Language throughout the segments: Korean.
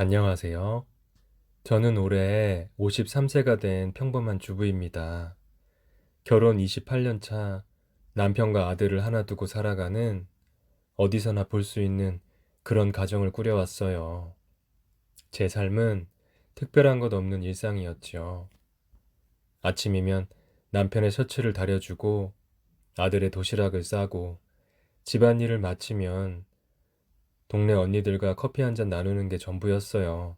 안녕하세요. 저는 올해 53세가 된 평범한 주부입니다. 결혼 28년 차 남편과 아들을 하나 두고 살아가는 어디서나 볼 수 있는 그런 가정을 꾸려왔어요. 제 삶은 특별한 것 없는 일상이었죠. 아침이면 남편의 셔츠를 다려주고 아들의 도시락을 싸고 집안일을 마치면 동네 언니들과 커피 한잔 나누는 게 전부였어요.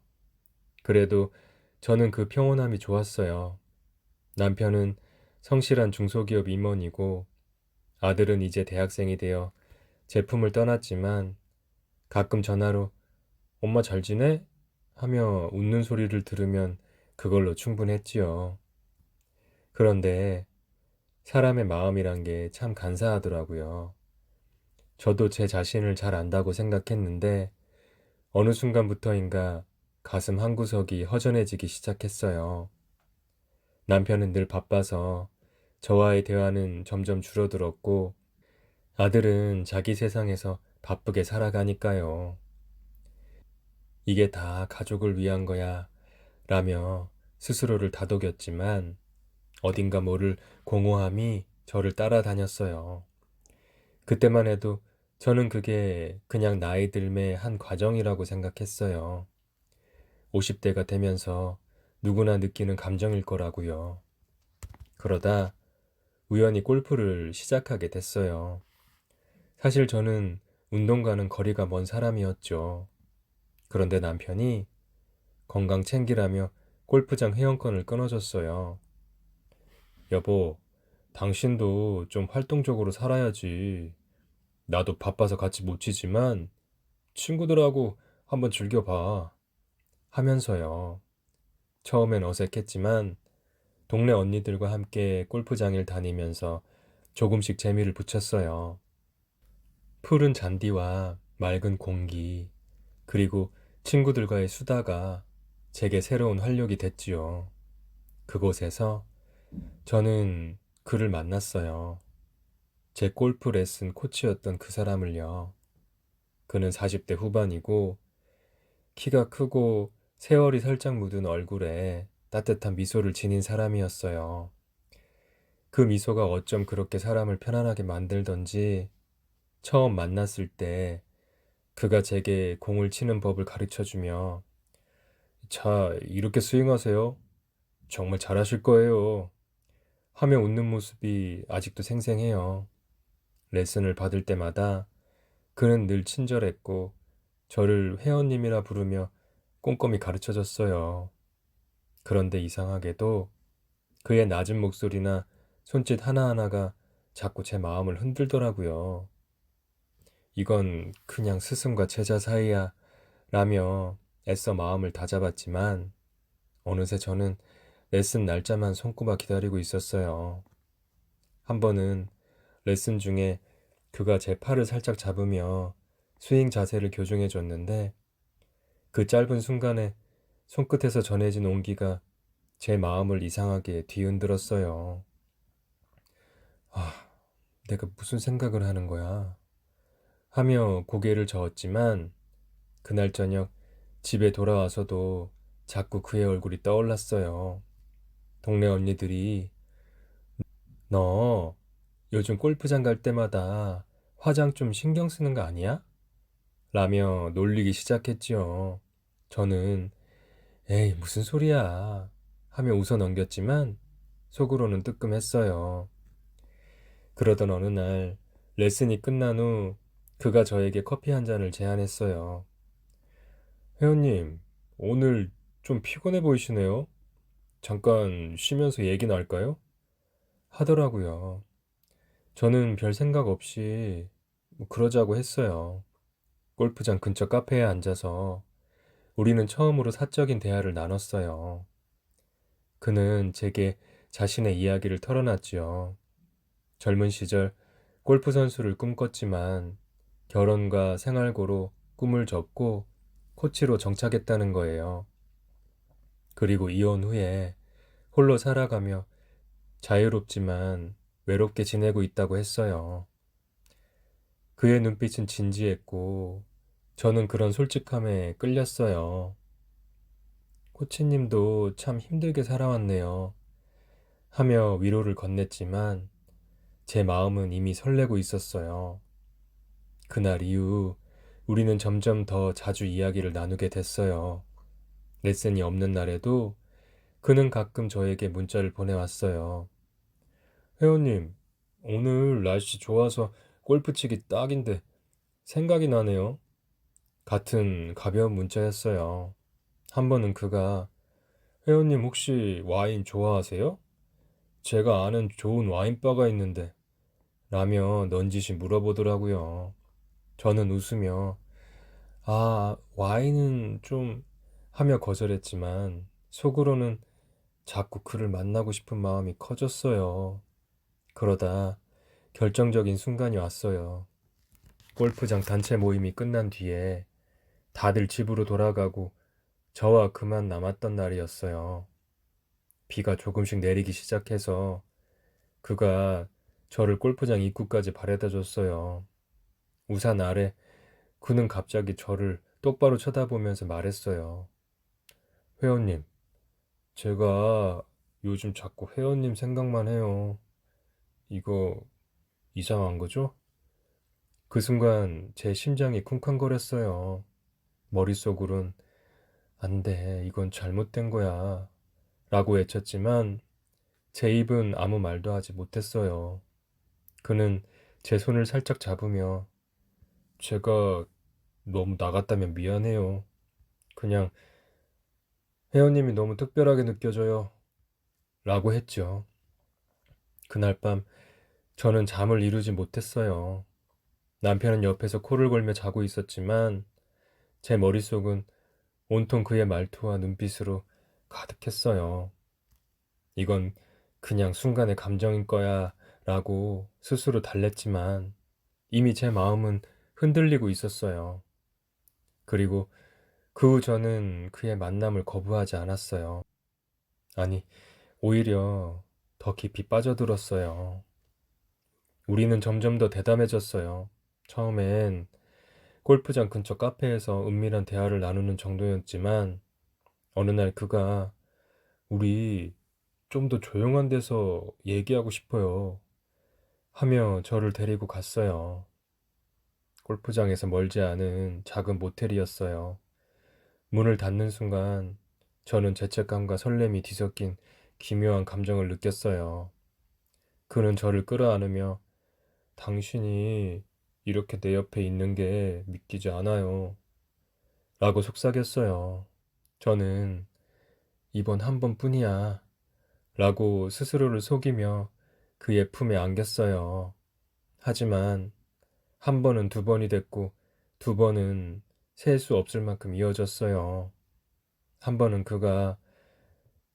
그래도 저는 그 평온함이 좋았어요. 남편은 성실한 중소기업 임원이고 아들은 이제 대학생이 되어 제품을 떠났지만 가끔 전화로 엄마 잘 지내? 하며 웃는 소리를 들으면 그걸로 충분했지요. 그런데 사람의 마음이란 게 참 간사하더라고요. 저도 제 자신을 잘 안다고 생각했는데 어느 순간부터인가 가슴 한구석이 허전해지기 시작했어요. 남편은 늘 바빠서 저와의 대화는 점점 줄어들었고 아들은 자기 세상에서 바쁘게 살아가니까요. 이게 다 가족을 위한 거야 라며 스스로를 다독였지만 어딘가 모를 공허함이 저를 따라다녔어요. 그때만 해도 저는 그게 그냥 나이 들매의 한 과정이라고 생각했어요. 50대가 되면서 누구나 느끼는 감정일 거라고요. 그러다 우연히 골프를 시작하게 됐어요. 사실 저는 운동과는 거리가 먼 사람이었죠. 그런데 남편이 건강 챙기라며 골프장 회원권을 끊어줬어요. 여보, 당신도 좀 활동적으로 살아야지. 나도 바빠서 같이 못 치지만 친구들하고 한번 즐겨봐. 하면서요. 처음엔 어색했지만 동네 언니들과 함께 골프장을 다니면서 조금씩 재미를 붙였어요. 푸른 잔디와 맑은 공기, 그리고 친구들과의 수다가 제게 새로운 활력이 됐지요. 그곳에서 저는 그를 만났어요. 제 골프 레슨 코치였던 그 사람을요. 그는 40대 후반이고 키가 크고 세월이 살짝 묻은 얼굴에 따뜻한 미소를 지닌 사람이었어요. 그 미소가 어쩜 그렇게 사람을 편안하게 만들던지 처음 만났을 때 그가 제게 공을 치는 법을 가르쳐주며 자, 이렇게 스윙하세요. 정말 잘하실 거예요. 하며 웃는 모습이 아직도 생생해요. 레슨을 받을 때마다 그는 늘 친절했고 저를 회원님이라 부르며 꼼꼼히 가르쳐줬어요. 그런데 이상하게도 그의 낮은 목소리나 손짓 하나하나가 자꾸 제 마음을 흔들더라고요. 이건 그냥 스승과 제자 사이야 라며 애써 마음을 다잡았지만 어느새 저는 레슨 날짜만 손꼽아 기다리고 있었어요. 한 번은 레슨 중에 그가 제 팔을 살짝 잡으며 스윙 자세를 교정해 줬는데 그 짧은 순간에 손끝에서 전해진 온기가 제 마음을 이상하게 뒤흔들었어요. 아, 내가 무슨 생각을 하는 거야? 하며 고개를 저었지만 그날 저녁 집에 돌아와서도 자꾸 그의 얼굴이 떠올랐어요. 동네 언니들이 너 요즘 골프장 갈 때마다 화장 좀 신경 쓰는 거 아니야? 라며 놀리기 시작했지요. 저는 에이 무슨 소리야 하며 웃어 넘겼지만 속으로는 뜨끔했어요. 그러던 어느 날 레슨이 끝난 후 그가 저에게 커피 한 잔을 제안했어요. 회원님, 오늘 좀 피곤해 보이시네요. 잠깐 쉬면서 얘기 나을까요? 하더라고요. 저는 별 생각 없이 그러자고 했어요. 골프장 근처 카페에 앉아서 우리는 처음으로 사적인 대화를 나눴어요. 그는 제게 자신의 이야기를 털어놨지요. 젊은 시절 골프 선수를 꿈꿨지만 결혼과 생활고로 꿈을 접고 코치로 정착했다는 거예요. 그리고 이혼 후에 홀로 살아가며 자유롭지만 외롭게 지내고 있다고 했어요. 그의 눈빛은 진지했고 저는 그런 솔직함에 끌렸어요. 코치님도 참 힘들게 살아왔네요. 하며 위로를 건넸지만 제 마음은 이미 설레고 있었어요. 그날 이후 우리는 점점 더 자주 이야기를 나누게 됐어요. 레슨이 없는 날에도 그는 가끔 저에게 문자를 보내왔어요. 회원님, 오늘 날씨 좋아서 골프 치기 딱인데 생각이 나네요. 같은 가벼운 문자였어요. 한 번은 그가 회원님 혹시 와인 좋아하세요? 제가 아는 좋은 와인바가 있는데 라며 넌지시 물어보더라고요. 저는 웃으며 와인은 좀 하며 거절했지만 속으로는 자꾸 그를 만나고 싶은 마음이 커졌어요. 그러다 결정적인 순간이 왔어요. 골프장 단체 모임이 끝난 뒤에 다들 집으로 돌아가고 저와 그만 남았던 날이었어요. 비가 조금씩 내리기 시작해서 그가 저를 골프장 입구까지 바래다 줬어요. 우산 아래 그는 갑자기 저를 똑바로 쳐다보면서 말했어요. 회원님, 제가 요즘 자꾸 회원님 생각만 해요. 이거 이상한 거죠? 그 순간 제 심장이 쿵쾅거렸어요. 머릿속으론 안 돼, 이건 잘못된 거야. 라고 외쳤지만 제 입은 아무 말도 하지 못했어요. 그는 제 손을 살짝 잡으며 제가 너무 나갔다면 미안해요. 그냥 회원님이 너무 특별하게 느껴져요. 라고 했죠. 그날 밤 저는 잠을 이루지 못했어요. 남편은 옆에서 코를 골며 자고 있었지만 제 머릿속은 온통 그의 말투와 눈빛으로 가득했어요. 이건 그냥 순간의 감정인 거야 라고 스스로 달랬지만 이미 제 마음은 흔들리고 있었어요. 그리고 그 후 저는 그의 만남을 거부하지 않았어요. 아니, 오히려 더 깊이 빠져들었어요. 우리는 점점 더 대담해졌어요. 처음엔 골프장 근처 카페에서 은밀한 대화를 나누는 정도였지만 어느 날 그가 우리 좀 더 조용한 데서 얘기하고 싶어요. 하며 저를 데리고 갔어요. 골프장에서 멀지 않은 작은 모텔이었어요. 문을 닫는 순간 저는 죄책감과 설렘이 뒤섞인 기묘한 감정을 느꼈어요. 그는 저를 끌어안으며 당신이 이렇게 내 옆에 있는 게 믿기지 않아요. 라고 속삭였어요. 저는 이번 한 번뿐이야. 라고 스스로를 속이며 그의 품에 안겼어요. 하지만 한 번은 두 번이 됐고 두 번은 셀 수 없을 만큼 이어졌어요. 한 번은 그가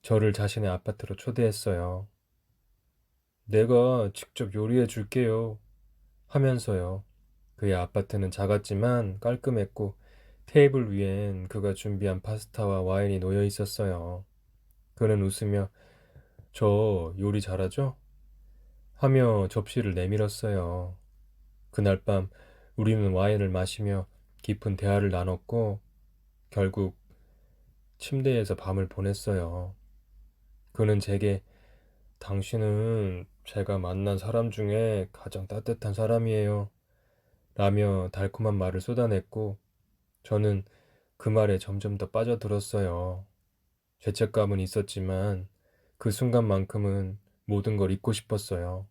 저를 자신의 아파트로 초대했어요. 내가 직접 요리해 줄게요. 하면서요. 그의 아파트는 작았지만 깔끔했고 테이블 위엔 그가 준비한 파스타와 와인이 놓여 있었어요. 그는 웃으며 저 요리 잘하죠? 하며 접시를 내밀었어요. 그날 밤 우리는 와인을 마시며 깊은 대화를 나눴고 결국 침대에서 밤을 보냈어요. 그는 제게 당신은 제가 만난 사람 중에 가장 따뜻한 사람이에요. 라며 달콤한 말을 쏟아냈고 저는 그 말에 점점 더 빠져들었어요. 죄책감은 있었지만 그 순간만큼은 모든 걸 잊고 싶었어요.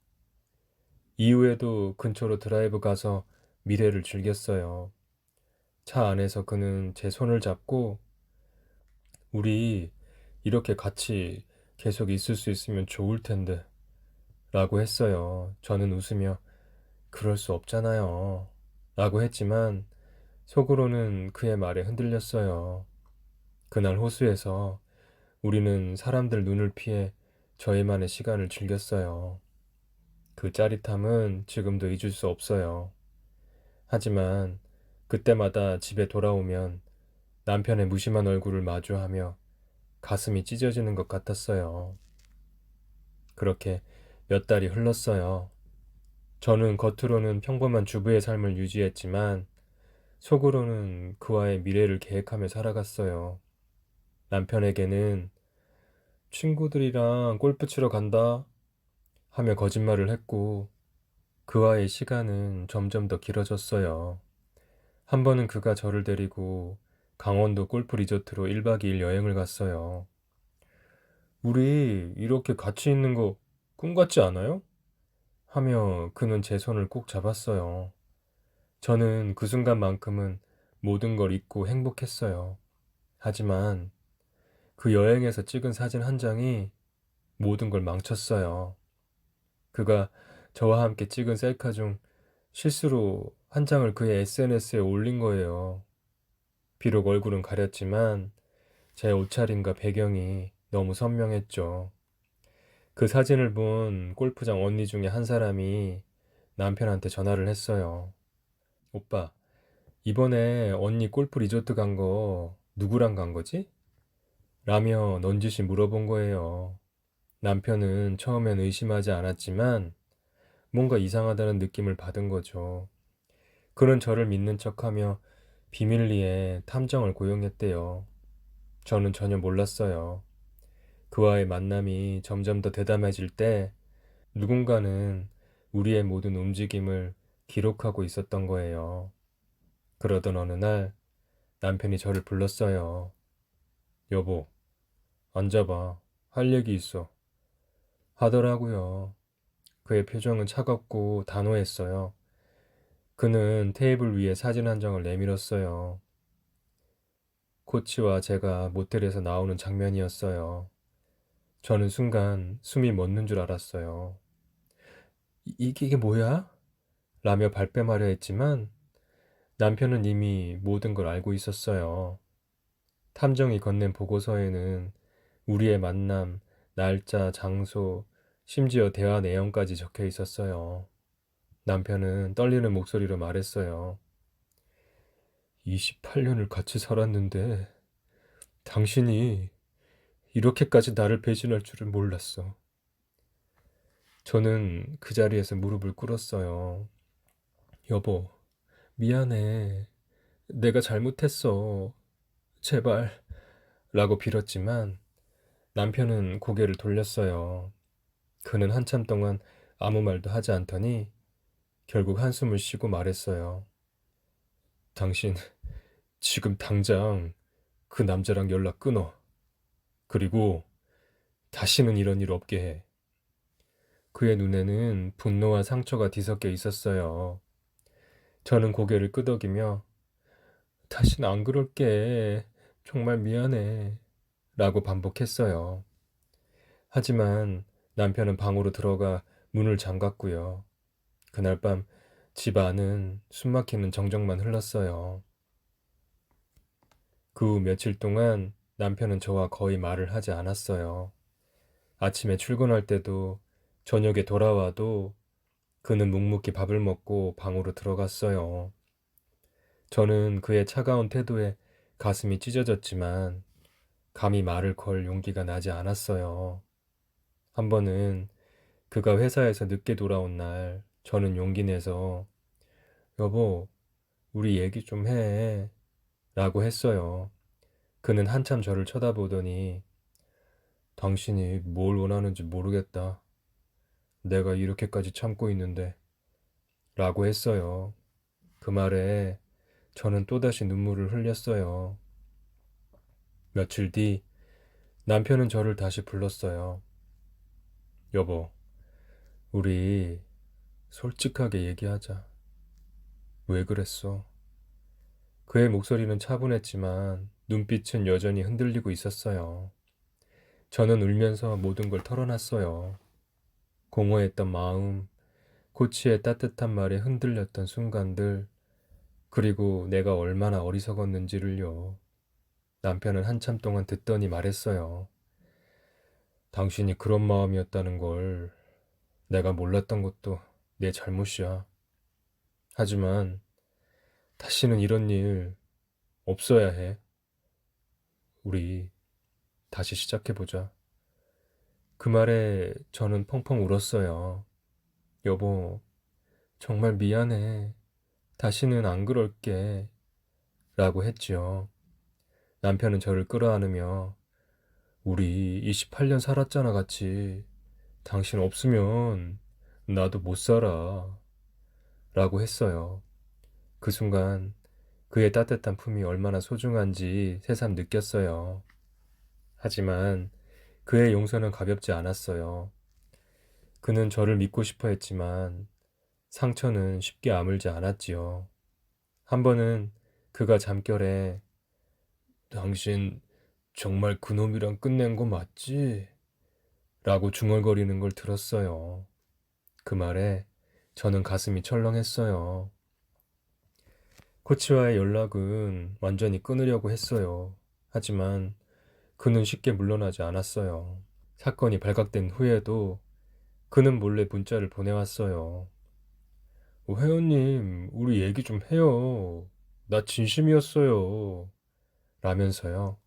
이후에도 근처로 드라이브 가서 미래를 즐겼어요. 차 안에서 그는 제 손을 잡고 우리 이렇게 같이 계속 있을 수 있으면 좋을 텐데 라고 했어요. 저는 웃으며 그럴 수 없잖아요. 라고 했지만 속으로는 그의 말에 흔들렸어요. 그날 호수에서 우리는 사람들 눈을 피해 저희만의 시간을 즐겼어요. 그 짜릿함은 지금도 잊을 수 없어요. 하지만 그때마다 집에 돌아오면 남편의 무심한 얼굴을 마주하며 가슴이 찢어지는 것 같았어요. 그렇게 몇 달이 흘렀어요. 저는 겉으로는 평범한 주부의 삶을 유지했지만 속으로는 그와의 미래를 계획하며 살아갔어요. 남편에게는 친구들이랑 골프 치러 간다 하며 거짓말을 했고, 그와의 시간은 점점 더 길어졌어요. 한 번은 그가 저를 데리고 강원도 골프 리조트로 1박 2일 여행을 갔어요. 우리 이렇게 같이 있는 거 꿈 같지 않아요? 하며 그는 제 손을 꼭 잡았어요. 저는 그 순간만큼은 모든 걸 잊고 행복했어요. 하지만 그 여행에서 찍은 사진 한 장이 모든 걸 망쳤어요. 그가 저와 함께 찍은 셀카 중 실수로 한 장을 그의 SNS에 올린 거예요. 비록 얼굴은 가렸지만 제 옷차림과 배경이 너무 선명했죠. 그 사진을 본 골프장 언니 중에 한 사람이 남편한테 전화를 했어요. 오빠, 이번에 언니 골프 리조트 간 거 누구랑 간 거지? 라며 넌지시 물어본 거예요. 남편은 처음엔 의심하지 않았지만 뭔가 이상하다는 느낌을 받은 거죠. 그는 저를 믿는 척하며 비밀리에 탐정을 고용했대요. 저는 전혀 몰랐어요. 그와의 만남이 점점 더 대담해질 때 누군가는 우리의 모든 움직임을 기록하고 있었던 거예요. 그러던 어느 날 남편이 저를 불렀어요. 여보, 앉아봐. 할 얘기 있어. 하더라고요. 그의 표정은 차갑고 단호했어요. 그는 테이블 위에 사진 한 장을 내밀었어요. 코치와 제가 모텔에서 나오는 장면이었어요. 저는 순간 숨이 멎는 줄 알았어요. 이게 뭐야? 라며 발뺌하려 했지만 남편은 이미 모든 걸 알고 있었어요. 탐정이 건넨 보고서에는 우리의 만남, 날짜, 장소, 심지어 대화 내용까지 적혀 있었어요. 남편은 떨리는 목소리로 말했어요. 28년을 같이 살았는데 당신이 이렇게까지 나를 배신할 줄은 몰랐어. 저는 그 자리에서 무릎을 꿇었어요. 여보, 미안해. 내가 잘못했어. 제발. 라고 빌었지만 남편은 고개를 돌렸어요. 그는 한참 동안 아무 말도 하지 않더니 결국 한숨을 쉬고 말했어요. 당신 지금 당장 그 남자랑 연락 끊어. 그리고 다시는 이런 일 없게 해. 그의 눈에는 분노와 상처가 뒤섞여 있었어요. 저는 고개를 끄덕이며 다시는 안 그럴게. 정말 미안해. 라고 반복했어요. 하지만 남편은 방으로 들어가 문을 잠갔고요. 그날 밤 집 안은 숨막히는 정적만 흘렀어요. 그 후 며칠 동안 남편은 저와 거의 말을 하지 않았어요. 아침에 출근할 때도 저녁에 돌아와도 그는 묵묵히 밥을 먹고 방으로 들어갔어요. 저는 그의 차가운 태도에 가슴이 찢어졌지만 감히 말을 걸 용기가 나지 않았어요. 한 번은 그가 회사에서 늦게 돌아온 날 저는 용기 내서 여보, 우리 얘기 좀 해. 라고 했어요. 그는 한참 저를 쳐다보더니 당신이 뭘 원하는지 모르겠다. 내가 이렇게까지 참고 있는데. 라고 했어요. 그 말에 저는 또다시 눈물을 흘렸어요. 며칠 뒤 남편은 저를 다시 불렀어요. 여보, 우리 솔직하게 얘기하자. 왜 그랬어? 그의 목소리는 차분했지만 눈빛은 여전히 흔들리고 있었어요. 저는 울면서 모든 걸 털어놨어요. 공허했던 마음, 코치의 따뜻한 말에 흔들렸던 순간들, 그리고 내가 얼마나 어리석었는지를요. 남편은 한참 동안 듣더니 말했어요. 당신이 그런 마음이었다는 걸 내가 몰랐던 것도 내 잘못이야. 하지만 다시는 이런 일 없어야 해. 우리 다시 시작해보자. 그 말에 저는 펑펑 울었어요. 여보, 정말 미안해. 다시는 안 그럴게. 라고 했지요. 남편은 저를 끌어안으며 우리 28년 살았잖아, 같이. 당신 없으면 나도 못 살아. 라고 했어요. 그 순간 그의 따뜻한 품이 얼마나 소중한지 새삼 느꼈어요. 하지만 그의 용서는 가볍지 않았어요. 그는 저를 믿고 싶어 했지만 상처는 쉽게 아물지 않았지요. 한 번은 그가 잠결에 당신 정말 그놈이랑 끝낸 거 맞지? 라고 중얼거리는 걸 들었어요. 그 말에 저는 가슴이 철렁했어요. 코치와의 연락은 완전히 끊으려고 했어요. 하지만 그는 쉽게 물러나지 않았어요. 사건이 발각된 후에도 그는 몰래 문자를 보내왔어요. 회원님, 우리 얘기 좀 해요. 나 진심이었어요. 라면서요.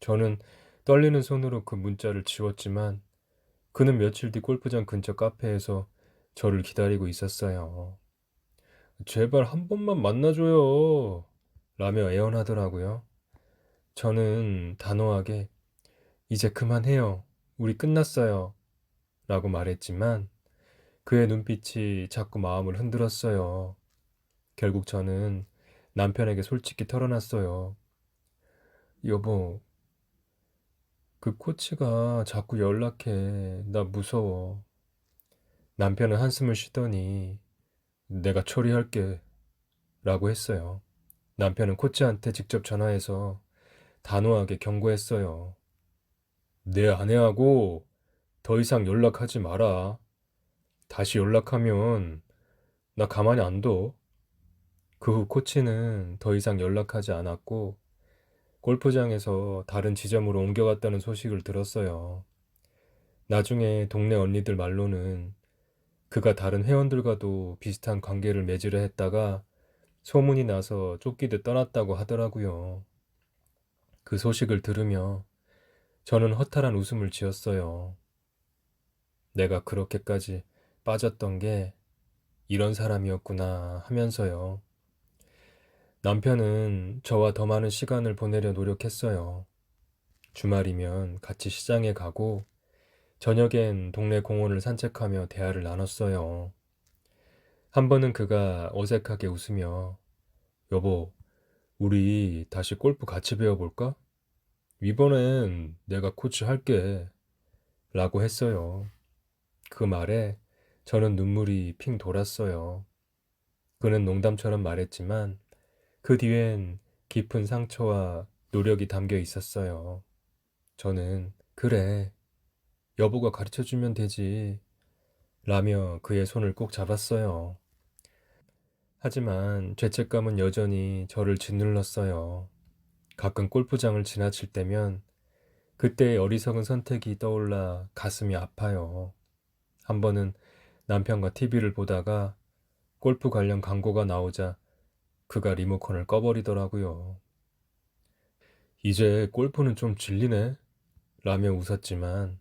저는 떨리는 손으로 그 문자를 지웠지만 그는 며칠 뒤 골프장 근처 카페에서 저를 기다리고 있었어요. 제발 한 번만 만나줘요. 라며 애원하더라고요. 저는 단호하게 이제 그만해요. 우리 끝났어요. 라고 말했지만 그의 눈빛이 자꾸 마음을 흔들었어요. 결국 저는 남편에게 솔직히 털어놨어요. 여보, 그 코치가 자꾸 연락해. 나 무서워. 남편은 한숨을 쉬더니 내가 처리할게. 라고 했어요. 남편은 코치한테 직접 전화해서 단호하게 경고했어요. 내 아내하고 더 이상 연락하지 마라. 다시 연락하면 나 가만히 안 둬. 그 후 코치는 더 이상 연락하지 않았고 골프장에서 다른 지점으로 옮겨갔다는 소식을 들었어요. 나중에 동네 언니들 말로는 그가 다른 회원들과도 비슷한 관계를 맺으려 했다가 소문이 나서 쫓기듯 떠났다고 하더라고요. 그 소식을 들으며 저는 허탈한 웃음을 지었어요. 내가 그렇게까지 빠졌던 게 이런 사람이었구나 하면서요. 남편은 저와 더 많은 시간을 보내려 노력했어요. 주말이면 같이 시장에 가고 저녁엔 동네 공원을 산책하며 대화를 나눴어요. 한 번은 그가 어색하게 웃으며 여보, 우리 다시 골프 같이 배워볼까? 이번엔 내가 코치 할게. 라고 했어요. 그 말에 저는 눈물이 핑 돌았어요. 그는 농담처럼 말했지만 그 뒤엔 깊은 상처와 노력이 담겨 있었어요. 저는 그래, 여보가 가르쳐주면 되지. 라며 그의 손을 꼭 잡았어요. 하지만 죄책감은 여전히 저를 짓눌렀어요. 가끔 골프장을 지나칠 때면 그때의 어리석은 선택이 떠올라 가슴이 아파요. 한 번은 남편과 TV를 보다가 골프 관련 광고가 나오자 그가 리모컨을 꺼버리더라고요. 이제 골프는 좀 질리네? 라며 웃었지만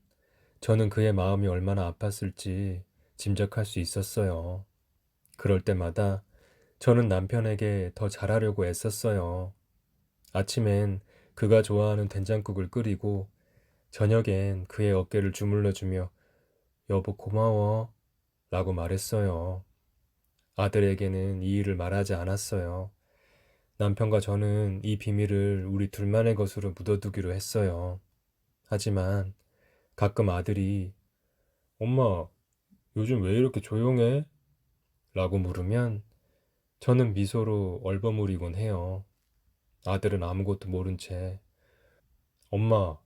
저는 그의 마음이 얼마나 아팠을지 짐작할 수 있었어요. 그럴 때마다 저는 남편에게 더 잘하려고 애썼어요. 아침엔 그가 좋아하는 된장국을 끓이고 저녁엔 그의 어깨를 주물러주며 여보 고마워 라고 말했어요. 아들에게는 이 일을 말하지 않았어요. 남편과 저는 이 비밀을 우리 둘만의 것으로 묻어두기로 했어요. 하지만 가끔 아들이 엄마, 요즘 왜 이렇게 조용해? 라고 물으면 저는 미소로 얼버무리곤 해요. 아들은 아무것도 모른 채 엄마,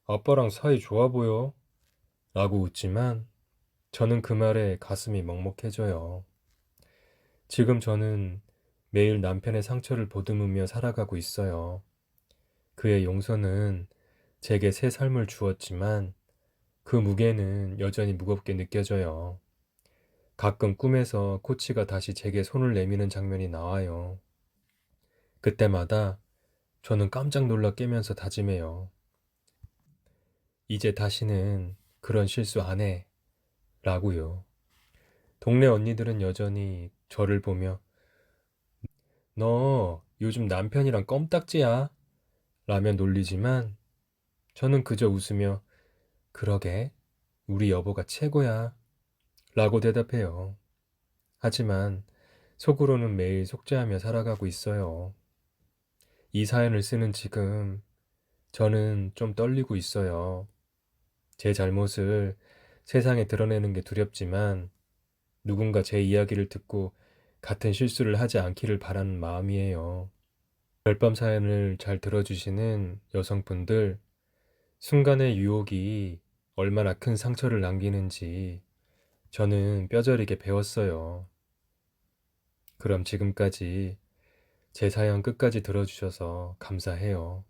아빠랑 사이 좋아 보여? 라고 웃지만 저는 그 말에 가슴이 먹먹해져요. 지금 저는 매일 남편의 상처를 보듬으며 살아가고 있어요. 그의 용서는 제게 새 삶을 주었지만 그 무게는 여전히 무겁게 느껴져요. 가끔 꿈에서 코치가 다시 제게 손을 내미는 장면이 나와요. 그때마다 저는 깜짝 놀라 깨면서 다짐해요. 이제 다시는 그런 실수 안 해. 라고요. 동네 언니들은 여전히 저를 보며 너 요즘 남편이랑 껌딱지야? 라며 놀리지만 저는 그저 웃으며 그러게, 우리 여보가 최고야 라고 대답해요. 하지만 속으로는 매일 속죄하며 살아가고 있어요. 이 사연을 쓰는 지금 저는 좀 떨리고 있어요. 제 잘못을 세상에 드러내는 게 두렵지만 누군가 제 이야기를 듣고 같은 실수를 하지 않기를 바라는 마음이에요. 별밤 사연을 잘 들어주시는 여성분들, 순간의 유혹이 얼마나 큰 상처를 남기는지 저는 뼈저리게 배웠어요. 그럼 지금까지 제 사연 끝까지 들어주셔서 감사해요.